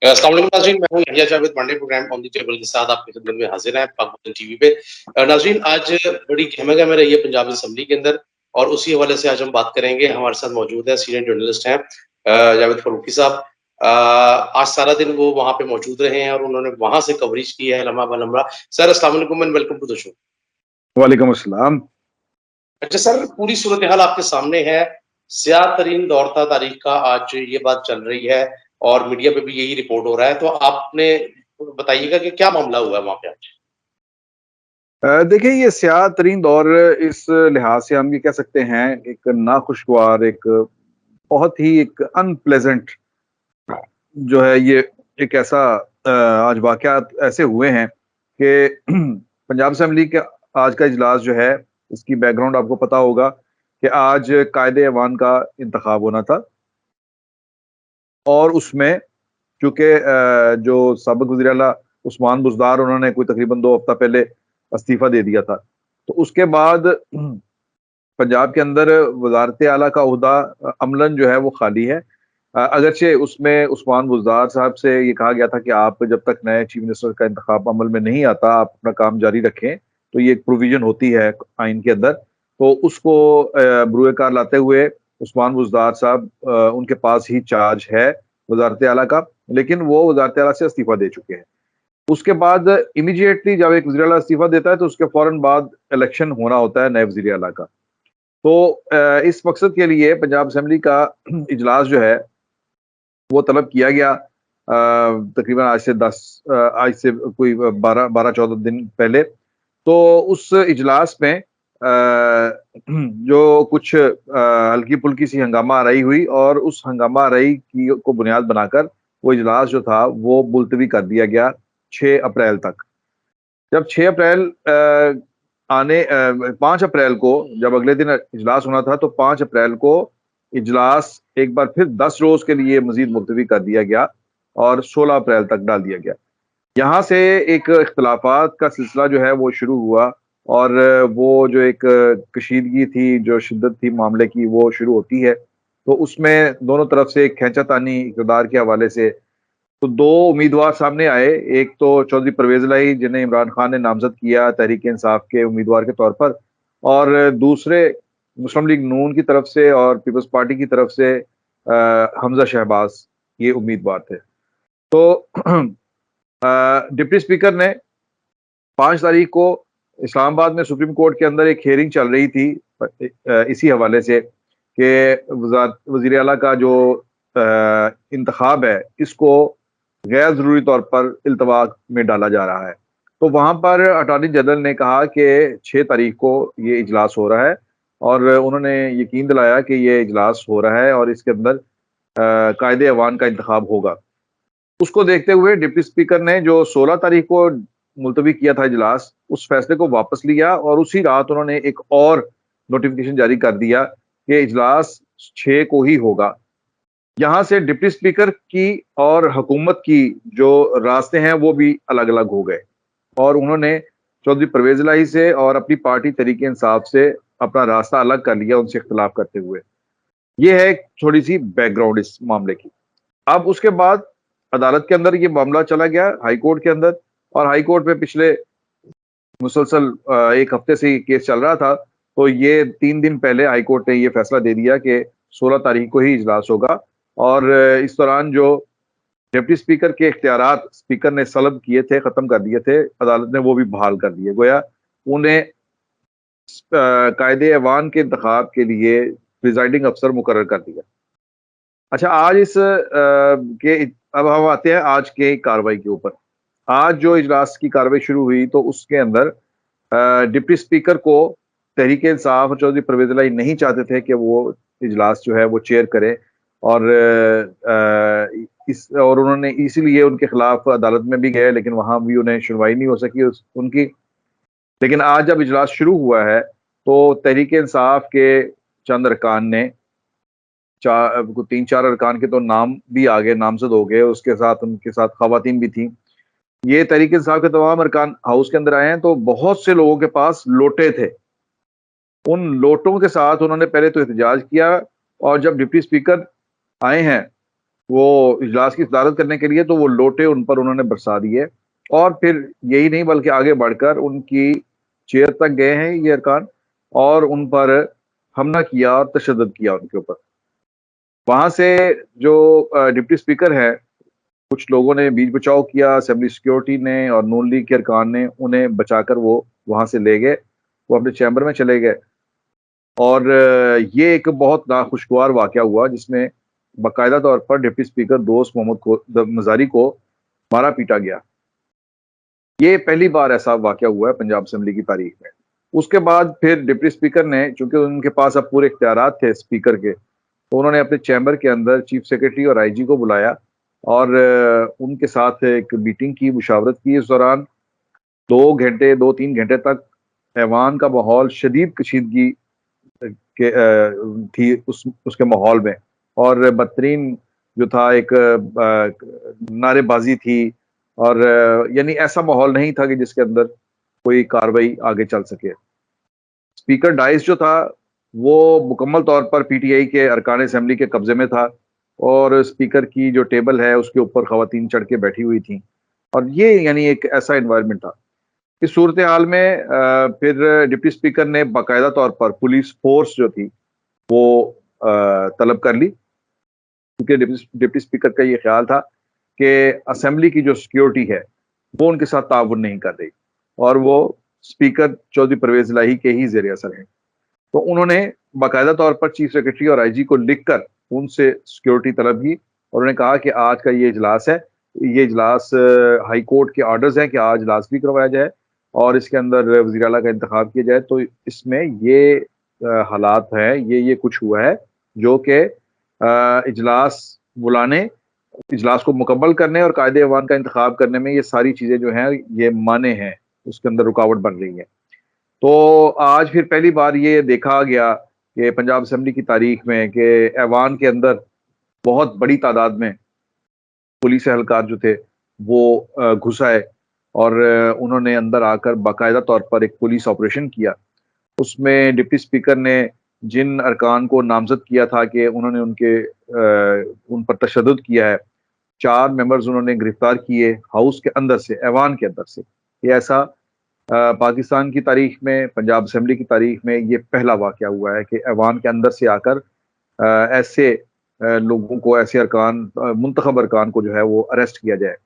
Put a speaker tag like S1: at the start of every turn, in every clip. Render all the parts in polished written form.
S1: अस्सलाम वालेकुम नाज़रीन, मैं हूँ Yahya Javed Pandey. Programme on the table के साथ आपकी खिदमत में हाज़िर हैं पाक टीवी पे। नाज़रीन, आज बड़ी गहमा-गहमी रही है पंजाब असेंबली के अंदर और उसी हवाले से आज हम बात करेंगे। हमारे साथ मौजूद है सीनियर जर्नलिस्ट हैं जावेद फ़ारूकी साहब। आज सारा दिन वो वहाँ पे मौजूद रहे हैं और उन्होंने वहाँ से कवरेज की है लम्हा ब लम्हा। सर अस्सलाम वालेकुम and welcome to the show.
S2: वालेकुम अस्सलाम।
S1: अच्छा सर, पूरी सूरत-ए-हाल आपके सामने है। स्याह तरीन दौर था तारीख का, आज ये बात चल रही है और मीडिया पे भी यही रिपोर्ट हो रहा है। तो आपने बताइएगा कि क्या मामला हुआ है वहाँ पे आज?
S2: देखिए, ये स्याह तरीन दौर इस लिहाज से हम ये कह सकते हैं, एक नाखुशगवार, एक बहुत ही एक अनप्लेज़ेंट जो है, ये एक ऐसा आज वाक़यात ऐसे हुए हैं कि पंजाब असेंबली का आज का इजलास जो है, इसकी बैकग्राउंड आपको पता होगा कि आज कायदे-ऐवान का इंतखाब होना था और उसमें चूँकि जो साबिक़ वज़ीर-ए-आला उस्मान बुज़दार, उन्होंने कोई तकरीबन 2 हफ़्ता पहले इस्तीफ़ा दे दिया था। तो उसके बाद पंजाब के अंदर वज़ारत आला का ओहदा अमलन जो है वो खाली है। अगरचे उसमें उस्मान बुज़दार साहब से ये कहा गया था कि आप जब तक नए चीफ मिनिस्टर का इंतखाब अमल में नहीं आता, आप अपना काम जारी रखें। तो ये एक प्रोविज़न होती है आइन के अंदर। तो उसको बरूए कार लाते हुए उस्मान बुज़दार साहब, उनके पास ही चार्ज है वज़ारत आला का, लेकिन वो वज़ारत आला से इस्तीफ़ा दे चुके हैं। उसके बाद इमीडिएटली जब एक वज़ीर-ए-आला इस्तीफ़ा देता है, तो उसके फ़ौरन बाद इलेक्शन होना होता है नए वज़ीर-ए-आला का। तो इस मकसद के लिए पंजाब असेंबली का इजलास जो है वो तलब किया गया तकरीबन आज से कोई 12-14 दिन पहले। तो उस इजलास में जो कुछ हल्की-फुल्की सी हंगामा आराई हुई और उस हंगामा आराई की को बुनियाद बनाकर वो इजलास जो था वो मुलतवी कर दिया गया 6 अप्रैल तक। जब 6 अप्रैल 5 अप्रैल को जब अगले दिन इजलास होना था, तो 5 अप्रैल को इजलास एक बार फिर 10 रोज़ के लिए मज़ीद मुलतवी कर दिया गया और 16 अप्रैल तक डाल दिया गया। यहाँ से एक इख्तिलाफ़ात का सिलसिला जो है वो शुरू हुआ और वो जो एक कशीदगी थी, जो शिद्दत थी मामले की, वो शुरू होती है। तो उसमें दोनों तरफ से खींचातानी इक़्तिदार के हवाले से। तो 2 उम्मीदवार सामने आए, एक तो चौधरी परवेज़ इलाही, जिन्हें इमरान खान ने नामज़द किया तहरीक-ए-इंसाफ के उम्मीदवार के तौर पर, और दूसरे मुस्लिम लीग नून की तरफ से और पीपल्स पार्टी की तरफ से हमज़ा शहबाज़, ये उम्मीदवार थे। तो डिप्टी स्पीकर ने 5 तारीख को इस्लामाबाद में सुप्रीम कोर्ट के अंदर एक हियरिंग चल रही थी इसी हवाले से कि वज़ीर आला का जो इंतखाब है, इसको गैर ज़रूरी तौर पर इल्तवा में डाला जा रहा है। तो वहाँ पर अटॉर्नी जनरल ने कहा कि 6 तारीख को ये इजलास हो रहा है और उन्होंने यकीन दिलाया कि ये इजलास हो रहा है और इसके अंदर कायदे-ऐवान का इंतखाब होगा। उसको देखते हुए डिप्टी स्पीकर ने जो 16 तारीख को मुलतवी किया था इजलास, उस फैसले को वापस लिया और उसी रात उन्होंने एक और नोटिफ़िकेशन जारी कर दिया कि इजलास 6 को ही होगा। यहाँ से डिप्टी स्पीकर की और हुकूमत की जो रास्ते हैं वो भी अलग-अलग हो गए और उन्होंने चौधरी परवेज़ इलाही से और अपनी पार्टी तहरीक-ए-इंसाफ से अपना रास्ता अलग कर लिया उनसे इख्तिलाफ करते हुए। ये है एक थोड़ी-सी बैकग्राउंड इस मामले की। अब उसके बाद अदालत के अंदर ये मामला चला गया हाई कोर्ट के अंदर और हाई कोर्ट में पिछले मुसलसल 1 हफ्ते से ये केस चल रहा था। तो ये 3 दिन पहले हाई कोर्ट ने ये फैसला दे दिया कि 16 तारीख को ही इजलास होगा और इस दौरान जो डिप्टी स्पीकर के इख्तियारात स्पीकर ने सलब किए थे, ख़त्म कर दिए थे, अदालत ने वो भी बहाल कर दिए। गोया उन्हें कायदे-ऐवान के इंतखाब के लिए प्रिजाइडिंग अफ़सर मुकर्रर कर दिया। अच्छा, आज अब हम आते हैं आज के कार्रवाई के ऊपर। आज जो इजलास की कार्रवाई शुरू हुई तो उसके अंदर डिप्टी स्पीकर को तहरीक-ए-इंसाफ और चौधरी परवेज़ इलाही नहीं चाहते थे कि वो इजलास जो है वो चेयर करे और उन्होंने इसीलिए उनके खिलाफ अदालत में भी गए, लेकिन वहाँ भी उन्हें सुनवाई नहीं हो सकी उनकी। लेकिन आज जब इजलास शुरू हुआ है तो तहरीक-ए-इंसाफ के चंद अरकान ने 3-4 अरकान के तो नाम भी आ गए, नामज़द हो गए, उसके साथ उनके साथ ख़वातीन भी थीं। ये तहरीक-ए-इंसाफ के तमाम अरकान हाउस के अंदर आए हैं, तो बहुत से लोगों के पास लोटे थे। उन लोटों के साथ उन्होंने पहले तो एहतजाज किया और जब डिप्टी स्पीकर आए हैं, वो इजलास की सदारत करने के लिए, तो वो लोटे उन पर उन्होंने बरसा दिए और फिर यही नहीं बल्कि आगे बढ़कर उनकी चेयर तक गए हैं ये अरकान और उन पर हमला किया और तशद्दुद किया उनके ऊपर। वहां से जो डिप्टी स्पीकर है, कुछ लोगों ने बीच बचाव किया, असेंबली सिक्योरिटी ने और नून लीग के अरकान ने उन्हें बचाकर वो वहां से ले गए, वो अपने चैम्बर में चले गए। और ये एक बहुत नाखुशगवार वाक़या हुआ जिसमें बाकायदा तौर पर डिप्टी स्पीकर दोस्त मोहम्मद मज़ारी को मारा पीटा गया। ये पहली बार ऐसा वाक़या हुआ है पंजाब असेंबली की तारीख में। उसके बाद फिर डिप्टी स्पीकर ने, चूँकि उनके पास अब पूरे इख्तियारात थे स्पीकर के, तो उन्होंने अपने चैम्बर के अंदर चीफ सेक्रेटरी और आईजी को बुलाया और उनके साथ एक मीटिंग की, मुशावरत की। इस दौरान 2 घंटे, 2-3 घंटे तक ऐवान का माहौल शदीद कशीदगी के थी उसके माहौल में और बदतरीन जो था एक नारेबाजी थी और यानी ऐसा माहौल नहीं था कि जिसके अंदर कोई कार्रवाई आगे चल सके। स्पीकर डाइस जो था वो मुकम्मल तौर पर पीटीआई के अरकान असेंबली के कब्जे में था और स्पीकर की जो टेबल है उसके ऊपर खवातीन चढ़ के बैठी हुई थी और ये यानी एक ऐसा एनवायरनमेंट था। इस सूरत हाल में फिर डिप्टी स्पीकर ने बाकायदा तौर पर पुलिस फोर्स जो थी वो तलब कर ली, क्योंकि डिप्टी स्पीकर का ये ख्याल था कि असेंबली की जो सिक्योरिटी है वो उनके साथ ताउन नहीं कर रही और वो स्पीकर चौधरी परवेज इलाही के ही ज़ेर असर हैं। तो उन्होंने बाकायदा तौर पर चीफ सेक्रेटरी और आईजी को लिखकर उनसे सिक्योरिटी तलब की और उन्होंने कहा कि आज का ये इजलास है, ये इजलास हाई कोर्ट के ऑर्डर्स हैं कि आज इजलास भी करवाया जाए और इसके अंदर वज़ीर आला का इंतखाब किया जाए। तो इसमें ये हालात हैं, ये कुछ हुआ है जो कि इजलास बुलाने, इजलास को मुकम्मल करने और कायदे ऐवान का इंतखाब करने में ये सारी चीज़ें जो हैं ये माने हैं, उसके अंदर रुकावट बन रही है। तो आज फिर पहली बार ये देखा गया कि पंजाब असेंबली की तारीख में कि ऐवान के अंदर बहुत बड़ी तादाद में पुलिस एहलकार जो थे वो घुस आए और उन्होंने अंदर आकर बाकायदा तौर पर एक पुलिस ऑपरेशन किया। उसमें डिप्टी स्पीकर ने जिन अरकान को नामज़द किया था कि उन्होंने उन पर तशद्दुद किया है, 4 मेंबर्स उन्होंने गिरफ्तार किए हाउस के अंदर से, ऐवान के अंदर से। ये ऐसा पाकिस्तान की तारीख में, पंजाब असेंबली की तारीख में ये पहला वाक़या हुआ है कि ऐवान के अंदर से आकर ऐसे लोगों को, ऐसे अरकान, मुंतखब अरकान को जो है वो अरेस्ट किया जाए।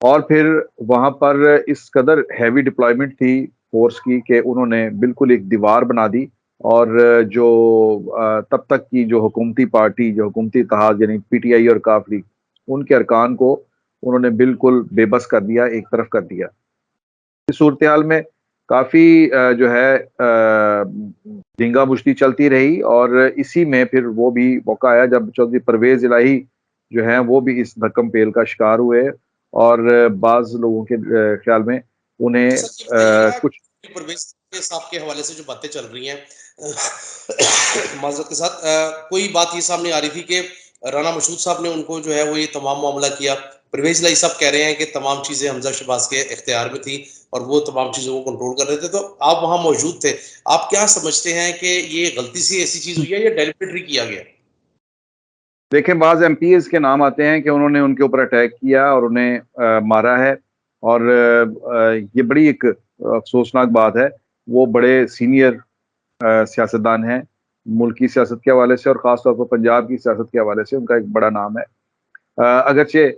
S2: और फिर वहाँ पर इस कदर हैवी डिप्लॉयमेंट थी फ़ोर्स की कि उन्होंने बिल्कुल एक दीवार बना दी और जो तब तक की जो हुकूमती पार्टी, जो हुकूमती इत्तेहाद यानी पीटीआई और काफ लीग, उनके अरकान को उन्होंने बिल्कुल बेबस कर दिया, एक तरफ कर दिया। इस सूरत-ए-हाल में काफ़ी जो है धींगा-मुश्ती चलती रही और इसी में फिर वो भी मौका आया जब चौधरी परवेज़ इलाही जो हैं वो भी इस भक्कम-पेल का शिकार हुए और बाज़ लोगों के ख़्याल में उन्हें
S1: सर ये बताइएगा
S2: कुछ
S1: कि परवेज के साहब के हवाले से जो बातें चल रही हैं माजरत के साथ कोई बात ये सामने आ रही थी कि राना मशहूद साहब ने उनको जो है वो ये तमाम मामला किया। परवेज लाई साहब कह रहे हैं कि तमाम चीज़ें हमजा शहबाज के इख्तियार में थी और वो तमाम चीज़ों को कंट्रोल कर रहे थे, तो आप वहाँ मौजूद थे। आप क्या समझते हैं कि ये गलती से ऐसी चीज़ हुई है या डेलिबरेटली किया गया?
S2: देखें, बाज़ एमपीज़ के नाम आते हैं कि उन्होंने उनके ऊपर अटैक किया और उन्हें मारा है और ये बड़ी एक अफ़सोसनाक बात है। वो बड़े सीनियर सियासतदान हैं, मुल्क की सियासत के हवाले से और ख़ास तौर पर पंजाब की सियासत के हवाले से उनका एक बड़ा नाम है। अगरचे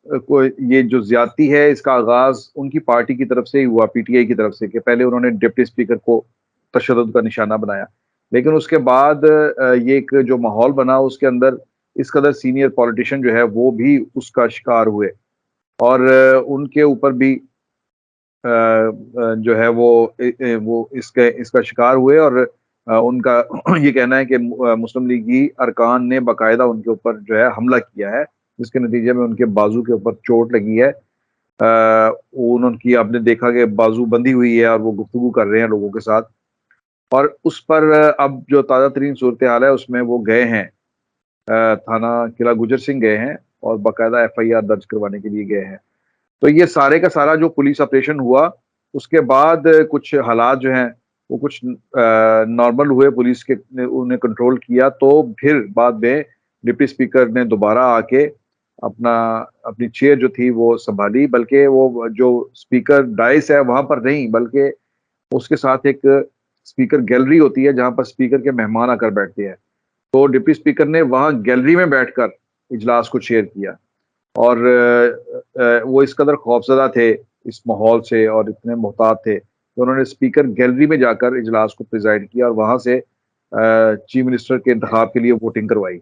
S2: कोई ये जो ज़्यादती है इसका आगाज़ उनकी पार्टी की तरफ से ही हुआ, पीटीआई की तरफ से, कि पहले उन्होंने डिप्टी स्पीकर को तशद्दुद का निशाना बनाया। लेकिन उसके बाद ये एक जो माहौल बना उसके अंदर इस कदर सीनियर पॉलिटिशियन जो है वो भी उसका शिकार हुए और उनके ऊपर भी जो है वो इसके इसका शिकार हुए और उनका ये कहना है कि मुस्लिम लीगी अरकान ने बाकायदा उनके ऊपर जो है हमला किया है, जिसके नतीजे में उनके बाजू के ऊपर चोट लगी है। उनकी आपने देखा कि बाजू बंधी हुई है और वो गुफ्तगू कर रहे हैं लोगों के साथ और उस पर अब जो ताज़ा तरीन सूरत हाल है उसमें वो गए हैं, थाना किला गुजर सिंह गए हैं और बाकायदा एफआईआर दर्ज करवाने के लिए गए हैं। तो ये सारे का सारा जो पुलिस ऑपरेशन हुआ, उसके बाद कुछ हालात जो हैं वो कुछ नॉर्मल हुए, पुलिस के ने उन्हें कंट्रोल किया, तो फिर बाद में डिप्टी स्पीकर ने दोबारा आके अपनी चेयर जो थी वो संभाली, बल्कि वो जो स्पीकर डाइस है वहां पर नहीं, बल्कि उसके साथ एक स्पीकर गैलरी होती है जहां पर स्पीकर के मेहमान आकर बैठते हैं। तो डिप्टी स्पीकर ने वहां गैलरी में बैठकर इजलास को चेयर किया और वो इस कदर खौफजदा थे इस माहौल से और इतने मोहतात थे कि उन्होंने स्पीकर गैलरी में जाकर इजलास को प्रिजाइड किया और वहां से चीफ मिनिस्टर के इंतखाब के लिए वोटिंग करवाई।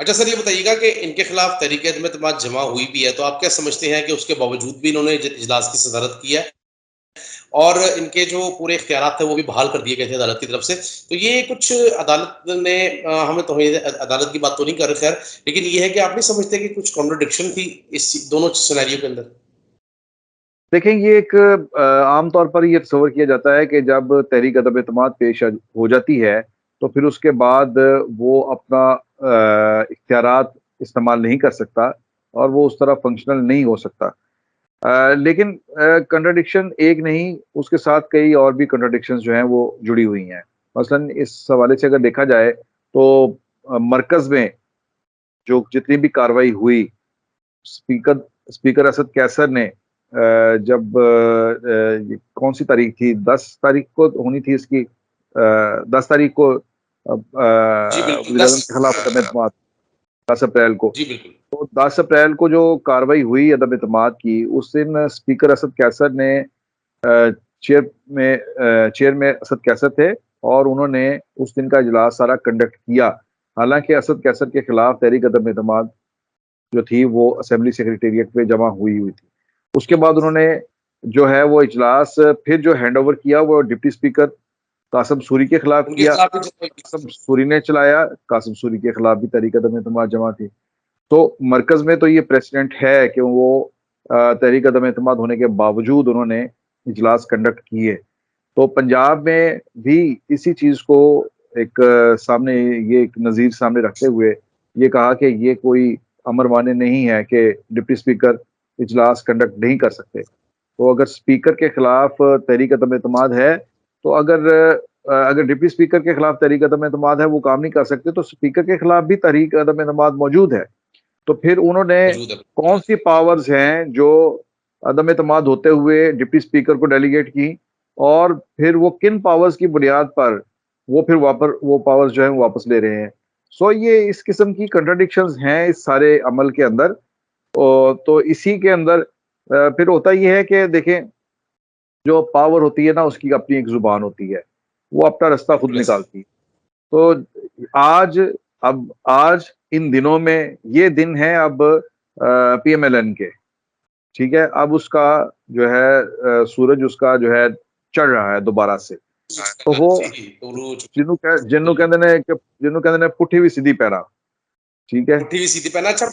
S1: अच्छा सर, ये बताइएगा कि इनके खिलाफ तहरीक-ए-एतमाद जमा हुई भी है, तो आप क्या समझते हैं कि उसके बावजूद भी इन्होंने इजलास की सदारत की है और इनके जो पूरे इख्तियारात थे वो भी बहाल कर दिए गए थे अदालत की तरफ से। तो ये कुछ अदालत ने हमें तौहीद अदालत की बात तो नहीं कर रहे खैर, लेकिन ये है कि आप नहीं समझते कि कुछ कॉन्ट्रडिक्शन थी इस दोनों सिनेरियो के अंदर?
S2: देखें, ये एक आम तौर पर ये तस्वर किया जाता है कि जब तहरीक अदम एतमाद पेश हो जाती है तो फिर उसके बाद वो अपना इख्तियारात इस्तेमाल नहीं कर सकता और वो उस तरह फंक्शनल नहीं हो सकता। लेकिन कंट्राडिक्शन एक नहीं, उसके साथ कई और भी कंट्राडिक्शंस जो हैं वो जुड़ी हुई हैं। मसलन इस हवाले से अगर देखा जाए तो मरकज़ में जो जितनी भी कार्रवाई हुई, स्पीकर स्पीकर असद कैसर ने जब ये कौन-सी तारीख थी? 10 तारीख को होनी थी इसकी, 10 तारीख को
S1: जी, बिल्कुल,
S2: वज़ीर-ए-आज़म
S1: 10
S2: के खिलाफ अदम एतमाद, 10 अप्रैल को।
S1: जी, बिल्कुल।
S2: तो 10 अप्रैल को जो कार्रवाई हुई अदम एतमाद की, उस दिन स्पीकर असद कैसर ने चेयर में असद कैसर थे और उन्होंने उस दिन का इजलास सारा कंडक्ट किया। हालाँकि असद कैसर के खिलाफ तहरीक अदम एतमाद जो थी वो असेंबली सेक्रेटेरिएट में जमा हुई थी। उसके बाद उन्होंने जो है वो इजलास फिर जो हैंडओवर किया वो डिप्टी स्पीकर कासिम सूरी के खिलाफ
S1: उनके
S2: किया।
S1: खिलाफ भी
S2: कासिम सूरी ने चलाया, कासिम सूरी के खिलाफ भी तहरीक अदम एतमाद जमा थी। तो मरकज़ में तो ये प्रेसिडेंट है कि वो तहरीक अदम एतमाद होने के बावजूद उन्होंने इजलास कंडक्ट किए। तो पंजाब में भी इसी चीज़ को एक सामने ये एक नज़ीर सामने रखते हुए ये कहा कि ये कोई अमर माने नहीं है कि डिप्टी स्पीकर इजलास कंडक्ट नहीं कर सकते। तो अगर स्पीकर के खिलाफ तहरीक अदम एतमाद है, तो अगर डिप्टी स्पीकर के खिलाफ तहरीक अदम एतमाद है, वो काम नहीं कर सकते, तो स्पीकर के खिलाफ भी तहरीक अदम एतमाद मौजूद है। तो फिर उन्होंने
S1: मौजूद है।
S2: कौन-सी पावर्स हैं जो अदम एतमाद होते हुए डिप्टी स्पीकर को डेलीगेट की और फिर वो किन पावर्स की बुनियाद पर वो फिर वो पावर्स जो हैं वो वापस ले रहे हैं। सो ये इस किस्म की कॉन्ट्रडिक्शंस हैं इस सारे अमल के अंदर। तो इसी के अंदर फिर होता ये है कि देखें, जो पावर होती है ना उसकी अपनी एक ज़ुबान होती है, वो अपना रास्ता खुद
S1: बिल्कुल ऐसे।
S2: निकालती है। तो आज इन दिनों में ये दिन है अब पीएमएलएन के, ठीक है? अब उसका जो है सूरज उसका जो है चढ़ रहा है दोबारा से। तो वो
S1: जी, उरूज
S2: ਜਿਹਨੂੰ ਕਹਿੰਦੇ ਨੇ ਕਿ ਜਿਹਨੂੰ ਕਹਿੰਦੇ ਨੇ ਪੁੱਠੀ ਵੀ सीधी पैरा, ठीक है?
S1: पुट्ठी हुई सीधी पहना। अच्छा,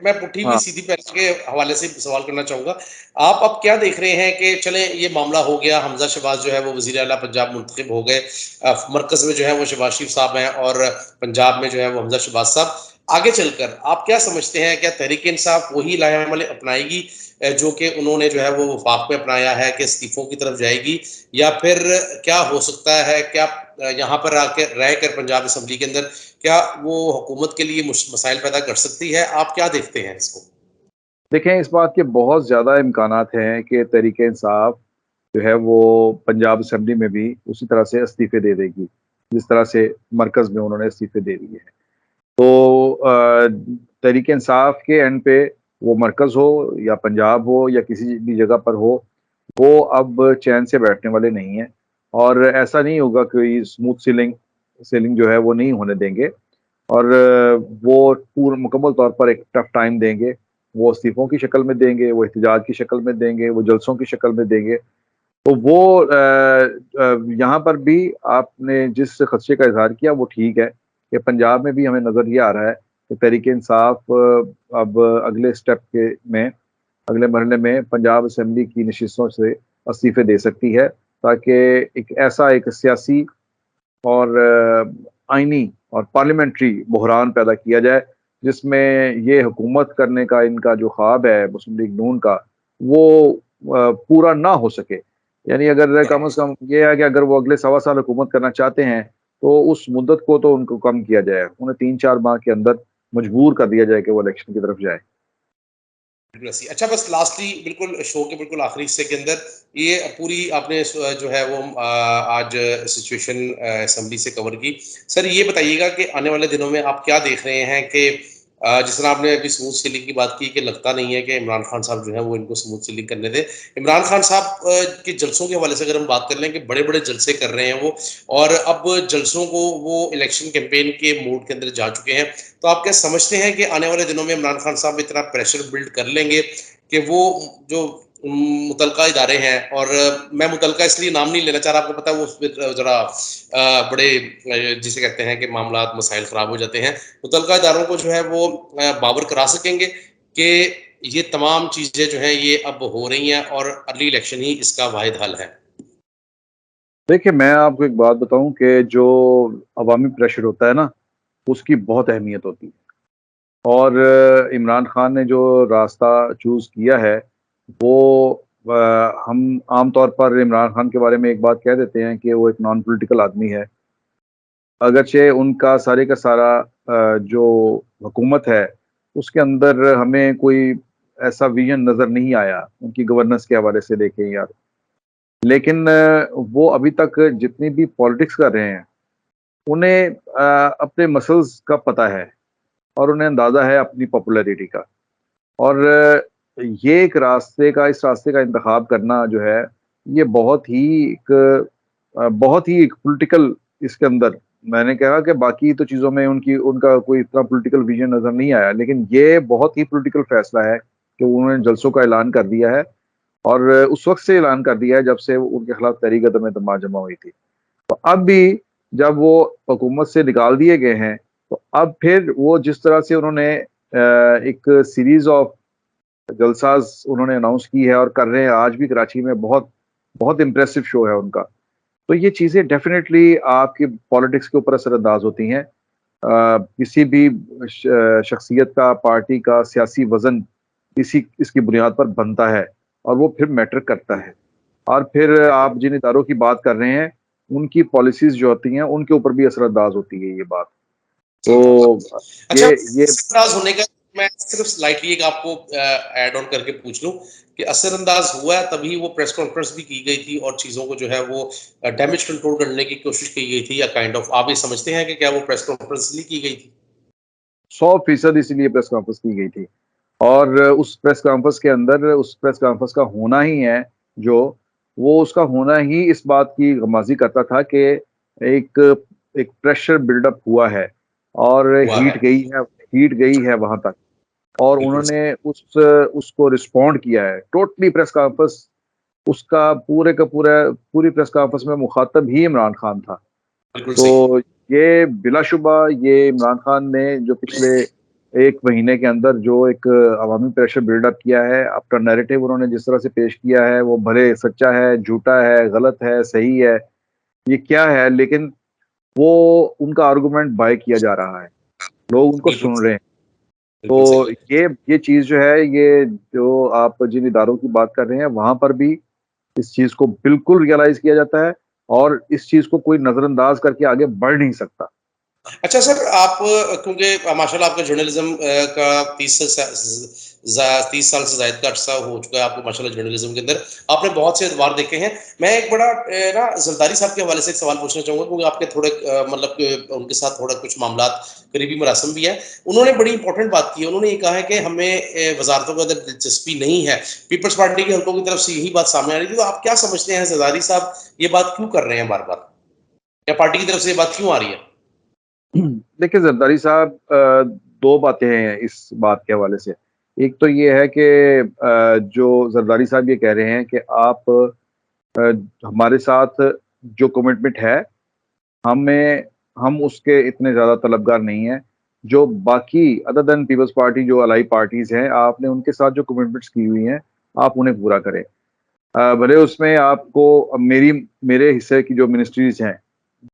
S1: मैं पुट्ठी हुई
S2: हाँ।
S1: सीधी पहना के हवाले से सवाल करना चाहूँगा। आप अब क्या देख रहे हैं कि चलें ये मामला हो गया, हमज़ा शहबाज़ जो है वो वज़ीर आला पंजाब मुंतखब हो गए। मरकज़ में जो है वो शहबाज़ शरीफ साहब हैं और पंजाब में जो है वो हमज़ा शहबाज़ साहब। आगे चलकर आप क्या समझते हैं, क्या तहरीक-ए-इंसाफ वही लाए-अमल अपनाएगी जो कि उन्होंने जो है वो वफ़ाक में अपनाया है कि इस्तीफ़ों की तरफ जाएगी? या फिर क्या हो सकता है, क्या यहाँ पर आके रहकर पंजाब असेंबली के अंदर क्या वो हुकूमत के लिए मसाइल पैदा कर सकती है? आप क्या देखते हैं इसको?
S2: देखें, इस बात के बहुत ज़्यादा इम्कानात हैं कि तहरीक-ए-इंसाफ जो है वो पंजाब असेंबली में भी उसी तरह से इस्तीफ़े दे देगी, जिस तरह से मरकज़ में उन्होंने इस्तीफ़े दे दिए हैं। तो तहरीक इंसाफ के एंड पे वो मरकज़ हो या पंजाब हो या किसी भी जगह पर हो, वो अब चैन से बैठने वाले नहीं हैं और ऐसा नहीं होगा कि स्मूथ सेलिंग जो है वो नहीं होने देंगे और वो पूर्ण मुकम्मल तौर पर एक टफ टाइम देंगे। वो इस्तीफ़ों की शक्ल में देंगे, वो एहतजाज की शक्ल में देंगे, वो जलसों की शक्ल में देंगे। तो वो यहाँ पर भी आपने जिस खदशे का इज़हार किया वो ठीक है कि पंजाब में भी हमें नज़र ये आ रहा है कि तहरीक-ए-इंसाफ अब अगले मरहले में पंजाब असेंबली की नशिस्तों से इस्तीफ़े दे सकती है ताकि एक सियासी और आइनी और पार्लियामेंट्री बहरान पैदा किया जाए, जिसमें ये हुकूमत करने का इनका जो ख्वाब है मुस्लिम लीग नून का, वो पूरा ना हो सके। यानी अगर कम से कम ये है कि अगर वो अगले सवा साल हुकूमत करना चाहते हैं, तो उस मुद्दत को तो उनको कम किया जाए, उन्हें 3-4 माह के अंदर मजबूर कर दिया जाए कि वो इलेक्शन की तरफ जाए।
S1: बिल्कुल ऐसी। अच्छा, बस लास्टली बिल्कुल शो के बिल्कुल आखिरी हिस्से के अंदर ये पूरी आपने जो है वो आज सिचुएशन असेंबली से कवर की। सर ये बताइएगा कि आने वाले दिनों में आप क्या देख रहे हैं कि जिस तरह आपने अभी स्मूथ सेलिंग की बात की कि लगता नहीं है कि इमरान खान साहब जो है वो इनको स्मूथ सेलिंग करने दें। इमरान खान साहब के जलसों के हवाले से अगर हम बात कर लें कि बड़े-बड़े जलसे कर रहे हैं वो, और अब जलसों को वो इलेक्शन कैंपेन के मोड के अंदर जा चुके हैं। तो आप क्या समझते हैं कि आने वाले दिनों में इमरान खान साहब इतना प्रेशर बिल्ड कर लेंगे कि वो जो मुतलका इदारे हैं, और मैं मुतलका इसलिए नाम नहीं लेना चाह रहा, आपको पता है वो फिर ज़रा बड़े जिसे कहते हैं कि मामलात मसाइल ख़राब हो जाते हैं। मुतलका इदारों को जो है वो बावर करा सकेंगे कि ये तमाम चीज़ें जो हैं ये अब हो रही हैं और अर्ली इलेक्शन ही इसका वाहिद हल है।
S2: देखिए, मैं आपको एक बात बताऊँ कि जो अवामी प्रेशर होता है ना, उसकी बहुत अहमियत होती है। और इमरान खान ने जो रास्ता चूज़ किया है, वो हम आम तौर पर इमरान खान के बारे में एक बात कह देते हैं कि वो एक नॉन पॉलिटिकल आदमी है। अगरचे उनका सारे का सारा जो हुकूमत है, उसके अंदर हमें कोई ऐसा विज़न नज़र नहीं आया, उनकी गवर्नेंस के हवाले से देखें या, लेकिन वो अभी तक जितनी भी पॉलिटिक्स कर रहे हैं, उन्हें अपने मसल्स का पता है और उन्हें अंदाज़ा है अपनी पॉपुलैरिटी का। और ये एक रास्ते का इस रास्ते का इंतख़ाब करना जो है, ये बहुत ही एक पॉलिटिकल इसके अंदर, मैंने कहा कि बाकी तो चीज़ों में उनका कोई इतना पॉलिटिकल विज़न नज़र नहीं आया, लेकिन ये बहुत ही पॉलिटिकल फ़ैसला है कि उन्होंने जलसों का ऐलान कर दिया है और उस वक़्त से ऐलान कर दिया है जब से उनके खिलाफ तहरीक अदम एतमाद जमा हुई थी। तो अब भी जब वो हुकूमत से निकाल दिए गए हैं, तो अब फिर वो जिस तरह से उन्होंने एक सीरीज़ ऑफ जलसाज़ उन्होंने अनाउंस की है और कर रहे हैं, आज भी कराची में बहुत बहुत इम्प्रेसिव शो है उनका। तो ये चीज़ें डेफ़िनेटली आपकी पॉलिटिक्स के ऊपर असरअंदाज़ होती हैं। किसी भी शख्सियत का, पार्टी का सियासी वज़न इसकी बुनियाद पर बनता है और वो फिर मैटर करता है। और फिर आप जिन इदारों की बात कर रहे हैं, उनकी पॉलिसीज़ जो होती हैं, उनके ऊपर भी असरअंदाज़ होती है ये बात। तो
S1: अच्छा,
S2: ये
S1: असरअंदाज होने का मैं सिर्फ स्लाइटली एक आपको ऐड ऑन करके पूछ लूं कि असरअंदाज हुआ है तभी वो प्रेस कॉन्फ्रेंस भी की गई थी और चीजों को जो है वो डैमेज कंट्रोल करने की कोशिश की गई थी, या काइंड ऑफ आप ये समझते हैं कि क्या वो प्रेस कॉन्फ्रेंस इसलिए की गई थी?
S2: 100% इसीलिए प्रेस कॉन्फ्रेंस की गई थी। और उस प्रेस कॉन्फ्रेंस के अंदर उस प्रेस कॉन्फ्रेंस का होना ही है जो, वो उसका होना ही इस बात की गमाज़ी करता था कि एक एक प्रेशर बिल्डअप हुआ है और
S1: हुआ है।
S2: हीट गई है वहाँ तक, और
S1: बिल्कुल
S2: उन्होंने उसको रिस्पॉन्ड किया है। टोटली प्रेस कॉन्फ्रेंस उसका पूरे का पूरा पूरी प्रेस कॉन्फ्रेंस में मुखातब ही इमरान खान था।
S1: बिल्कुल सही।
S2: तो ये बिलाशुबा ये इमरान खान ने जो पिछले 1 महीने के अंदर जो एक अवामी प्रेशर बिल्डअप किया है, अपना नैरेटिव उन्होंने जिस तरह से पेश किया है, वो भले सच्चा है, झूठा है, गलत है, सही है, ये क्या है, लेकिन वो उनका आर्गुमेंट बाय किया जा रहा है। लोग उनको
S1: बिल्कुल
S2: सुन
S1: सही।
S2: रहे हैं।
S1: बिल्कुल सही।
S2: तो ये चीज़ जो है, ये जो आप जिन इदारों की बात कर रहे हैं, वहाँ पर भी इस चीज़ को बिल्कुल रियलाइज़ किया जाता है और इस चीज़ को कोई नज़रअंदाज करके आगे बढ़ नहीं सकता।
S1: अच्छा सर, आप क्योंकि माशाल्लाह आपका जर्नलिज्म का 30 साल से ज़ायद का अरसा हो चुका है आपको माशाल्लाह जर्नलिज्म के अंदर। आपने बहुत से अदवार देखे हैं। मैं एक बड़ा ना ज़रदारी साहब के हवाले से एक सवाल पूछना चाहूँगा, क्योंकि आपके थोड़े मतलब कि उनके साथ थोड़ा कुछ मामलात करीबी मरासम भी है। उन्होंने बड़ी इंपॉर्टेंट बात की है, उन्होंने ये कहा है कि हमें वज़ारतों के अंदर दिलचस्पी नहीं है। पीपल्स पार्टी के हलकों की तरफ से यही बात सामने आ रही थी। तो आप क्या समझते हैं ज़रदारी साहब ये बात क्यों कर रहे हैं बार-बार? या पार्टी की तरफ से ये बात क्यों आ रही है?
S2: देखिए, ज़रदारी साहब 2 बातें हैं इस बात के हवाले से। एक तो ये है कि जो ज़रदारी साहब ये कह रहे हैं कि आप हमारे साथ जो कमिटमेंट है, हमें हम उसके इतने ज़्यादा तलबगार नहीं हैं। जो बाकी अदर देन पीपल्स पार्टी जो अलाई पार्टीज़ हैं, आपने उनके साथ जो कमिटमेंट्स की हुई हैं, आप उन्हें पूरा करें। भले उसमें आपको मेरे हिस्से की जो मिनिस्ट्रीज़ हैं,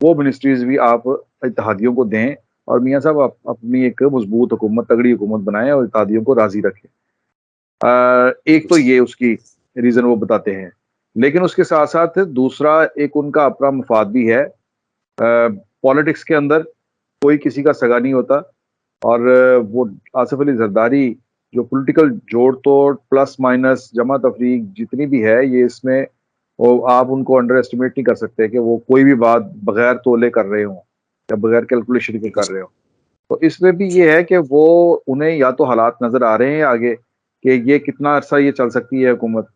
S2: वो मिनिस्ट्रीज़ भी आप इत्तेहादियों को दें और मियाँ साहब आप अपनी एक मज़बूत हुकूमत, तगड़ी हुकूमत बनाएँ और इत्तेहादियों को राज़ी रखें। एक
S1: बिल्कुल
S2: तो
S1: सही।
S2: ये उसकी रीज़न वो बताते हैं। लेकिन उसके साथ-साथ दूसरा एक उनका अपना मफ़ाद भी है। पॉलिटिक्स के अंदर कोई किसी का सगा नहीं होता। और वो आसिफ अली जरदारी जो पॉलिटिकल जोड़ तोड़ प्लस माइनस जमा तफरीक जितनी भी है, ये इसमें वो आप उनको अंडर एस्टिमेट नहीं कर सकते कि वो कोई भी बात बगैर तोले कर रहे हों या बगैर कैलकुलेशन के
S1: बिल्कुल
S2: कर रहे हो। तो इसमें भी ये है कि वो उन्हें या तो हालात नजर आ रहे हैं आगे कि ये कितना अरसा ये चल सकती है हुकूमत,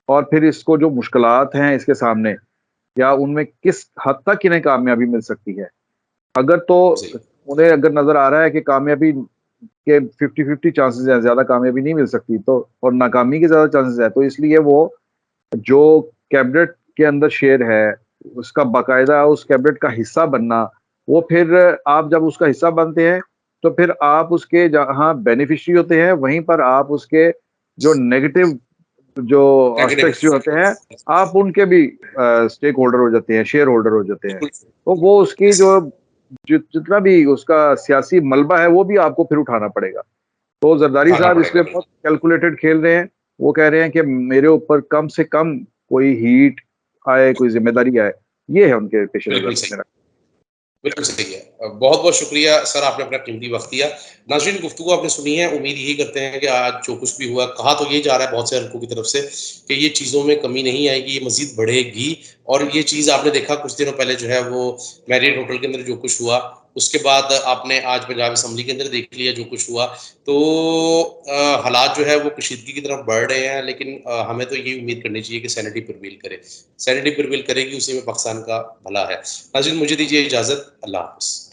S2: और फिर इसको जो मुश्किलात हैं इसके सामने, या उनमें किस हद तक इन्हें कामयाबी मिल सकती है। अगर तो
S1: सही।
S2: उन्हें अगर नजर आ रहा है कि कामयाबी के 50-50 चांसेस हैं, ज्यादा कामयाबी नहीं मिल सकती, तो और नाकामी के ज्यादा चांसेस है, तो इसलिए वो जो कैबिनेट के अंदर शेर है, उसका बाकायदा उस कैबिनेट का हिस्सा बनना, वो फिर आप जब उसका हिस्सा बनते हैं, तो फिर आप उसके जहाँ बेनिफिशियरी होते हैं, वहीं पर आप उसके जो नेगेटिव जो
S1: नेगेटिव।
S2: एस्पेक्ट्स जो होते हैं, आप उनके भी स्टेक होल्डर हो जाते हैं, शेयर होल्डर हो जाते हैं।
S1: बिल्कुल।
S2: तो वो उसकी जो जितना भी उसका सियासी मलबा है, वो भी आपको फिर उठाना पड़ेगा। तो जरदारी
S1: उठाना
S2: साहब
S1: पड़ेगा
S2: इसमें बहुत
S1: बिल्कुल।
S2: कैलकुलेटेड खेल रहे हैं। वो कह रहे हैं कि मेरे ऊपर कम से कम कोई हीट आए, कोई ज़िम्मेदारी आए। ये है उनके पेश
S1: बिल्कुल
S2: नज़र
S1: सही।
S2: मेरा।
S1: बिल्कुल सही है। बहुत-बहुत शुक्रिया सर, आपने अपना कीमती वक़्त दिया। नाज़रीन, गुफ्तगू आपने सुनी है, उम्मीद यही करते हैं कि आज जो कुछ भी हुआ, कहा तो ये जा रहा है बहुत से हलकों की तरफ से कि ये चीज़ों में कमी नहीं आएगी, ये मज़ीद बढ़ेगी। और ये चीज़ आपने देखा कुछ दिनों पहले जो है वो मैरियट होटल के अंदर जो कुछ हुआ, उसके बाद आपने आज पंजाब असेंबली के अंदर देख लिया जो कुछ हुआ। तो हालात जो है वो कशीदगी की तरफ बढ़ रहे हैं, लेकिन हमें तो यही उम्मीद करनी चाहिए कि सैनिटी प्रिवेल करे। सैनिटी प्रिवेल करेगी, उसी में पाकिस्तान का भला है। नाज़रीन, मुझे दीजिए इजाज़त। अल्लाह हाफ़िज़।